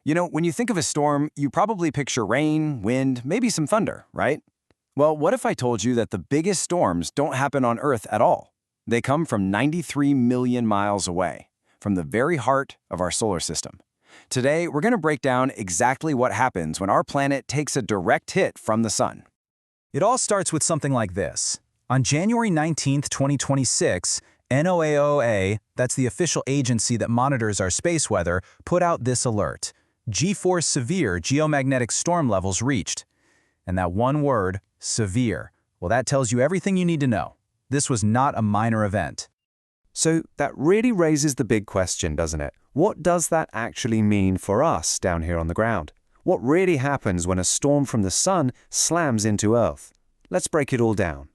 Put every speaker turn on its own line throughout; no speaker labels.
When you think of a storm, you probably picture rain, wind, maybe some thunder, right? Well, what if I told you that the biggest storms don't happen on Earth at all? They come from 93 million miles away, from the very heart of our solar system. Today, we're going to break down exactly what happens when our planet takes a direct hit from the sun.
It all starts with something like this. On January 19th, 2026, NOAA, that's the official agency that monitors our space weather, put out this alert. G4 severe geomagnetic storm levels reached. And that one word, severe, well, that tells you everything you need to know. This was not a minor event.
So that really raises the big question, doesn't it? What does that actually mean for us down here on the ground? What really happens when a storm from the sun slams into Earth? Let's break it all down.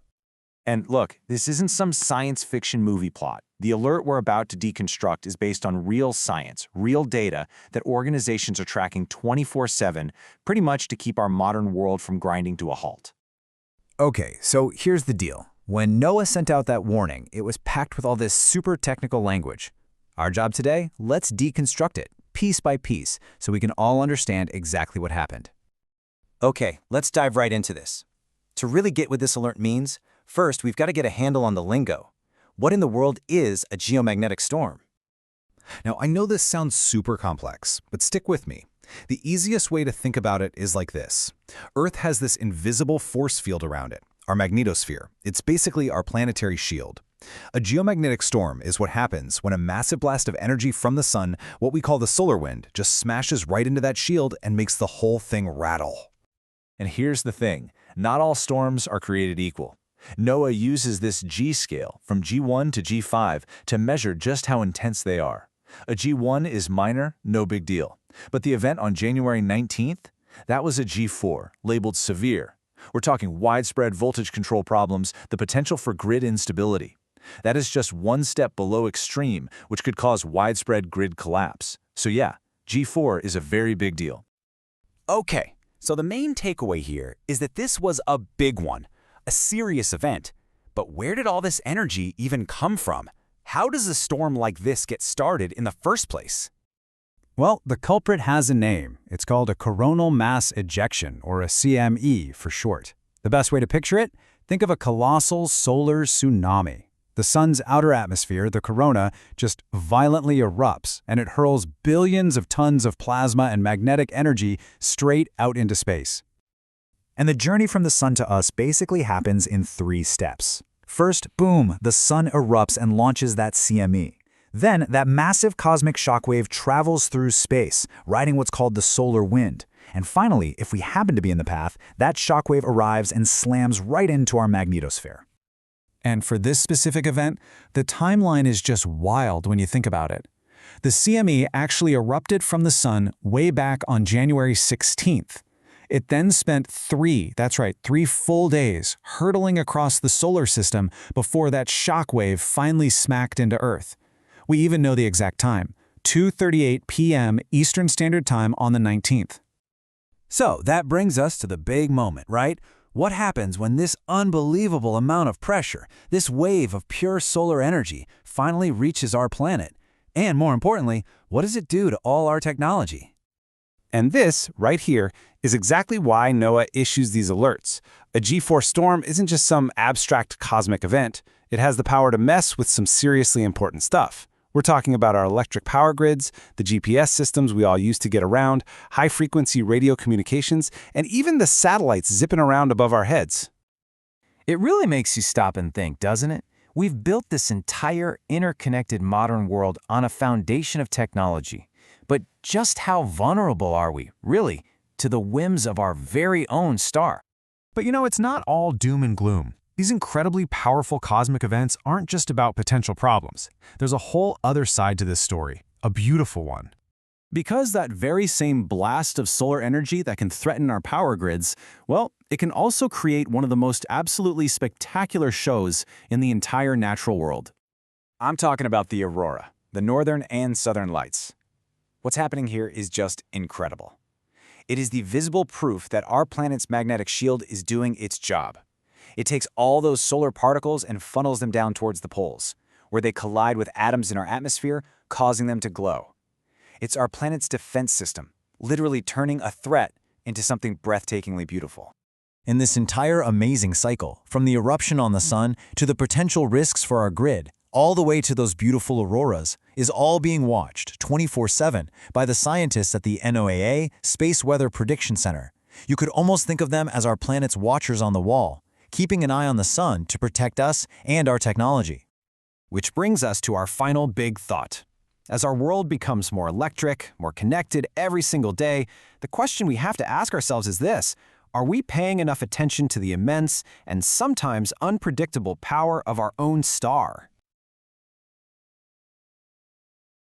And look, this isn't some science fiction movie plot. The alert we're about to deconstruct is based on real science, real data that organizations are tracking 24/7, pretty much to keep our modern world from grinding to a halt.
Okay, so here's the deal. When NOAA sent out that warning, it was packed with all this super technical language. Our job today, let's deconstruct it, piece by piece, so we can all understand exactly what happened.
Okay, let's dive right into this. To really get what this alert means, first we've got to get a handle on the lingo. What in the world is a geomagnetic storm?
Now, I know this sounds super complex, but stick with me. The easiest way to think about it is like this. Earth has this invisible force field around it, our magnetosphere. It's basically our planetary shield. A geomagnetic storm is what happens when a massive blast of energy from the sun, what we call the solar wind, just smashes right into that shield and makes the whole thing rattle.
And here's the thing, not all storms are created equal. NOAA uses this G scale, from G1 to G5, to measure just how intense they are. A G1 is minor, no big deal. But the event on January 19th, that was a G4, labeled severe. We're talking widespread voltage control problems, the potential for grid instability. That is just one step below extreme, which could cause widespread grid collapse. So yeah, G4 is a very big deal.
Okay, so the main takeaway here is that this was a big one, a serious event. But where did all this energy even come from? How does a storm like this get started in the first place?
Well, the culprit has a name. It's called a coronal mass ejection, or a CME for short. The best way to picture it? Think of a colossal solar tsunami. The sun's outer atmosphere, the corona, just violently erupts, and it hurls billions of tons of plasma and magnetic energy straight out into space. And the journey from the sun to us basically happens in 3 steps. First, boom, the sun erupts and launches that CME. Then, that massive cosmic shockwave travels through space, riding what's called the solar wind. And finally, if we happen to be in the path, that shockwave arrives and slams right into our magnetosphere. And for this specific event, the timeline is just wild when you think about it. The CME actually erupted from the sun way back on January 16th. It then spent 3 full days hurtling across the solar system before that shockwave finally smacked into Earth. We even know the exact time, 2:38 p.m. Eastern Standard Time on the 19th. So that brings us to the big moment, right? What happens when this unbelievable amount of pressure, this wave of pure solar energy, finally reaches our planet? And more importantly, what does it do to all our technology?
And this, right here, is exactly why NOAA issues these alerts. A G4 storm isn't just some abstract cosmic event. It has the power to mess with some seriously important stuff. We're talking about our electric power grids, the GPS systems we all use to get around, high-frequency radio communications, and even the satellites zipping around above our heads.
It really makes you stop and think, doesn't it? We've built this entire interconnected modern world on a foundation of technology. But just how vulnerable are we, really, to the whims of our very own star?
But it's not all doom and gloom. These incredibly powerful cosmic events aren't just about potential problems. There's a whole other side to this story, a beautiful one.
Because that very same blast of solar energy that can threaten our power grids, well, it can also create one of the most absolutely spectacular shows in the entire natural world. I'm talking about the aurora, the northern and southern lights. What's happening here is just incredible. It is the visible proof that our planet's magnetic shield is doing its job. It takes all those solar particles and funnels them down towards the poles, where they collide with atoms in our atmosphere, causing them to glow. It's our planet's defense system,
literally turning a threat into something breathtakingly beautiful.
In this entire amazing cycle, from the eruption on the sun to the potential risks for our grid, all the way to those beautiful auroras, is all being watched 24/7 by the scientists at the NOAA Space Weather Prediction Center. You could almost think of them as our planet's watchers on the wall, keeping an eye on the sun to protect us and our technology.
Which brings us to our final big thought. As our world becomes more electric, more connected every single day, the question we have to ask ourselves is this: are we paying enough attention to the immense and sometimes unpredictable power of our own star?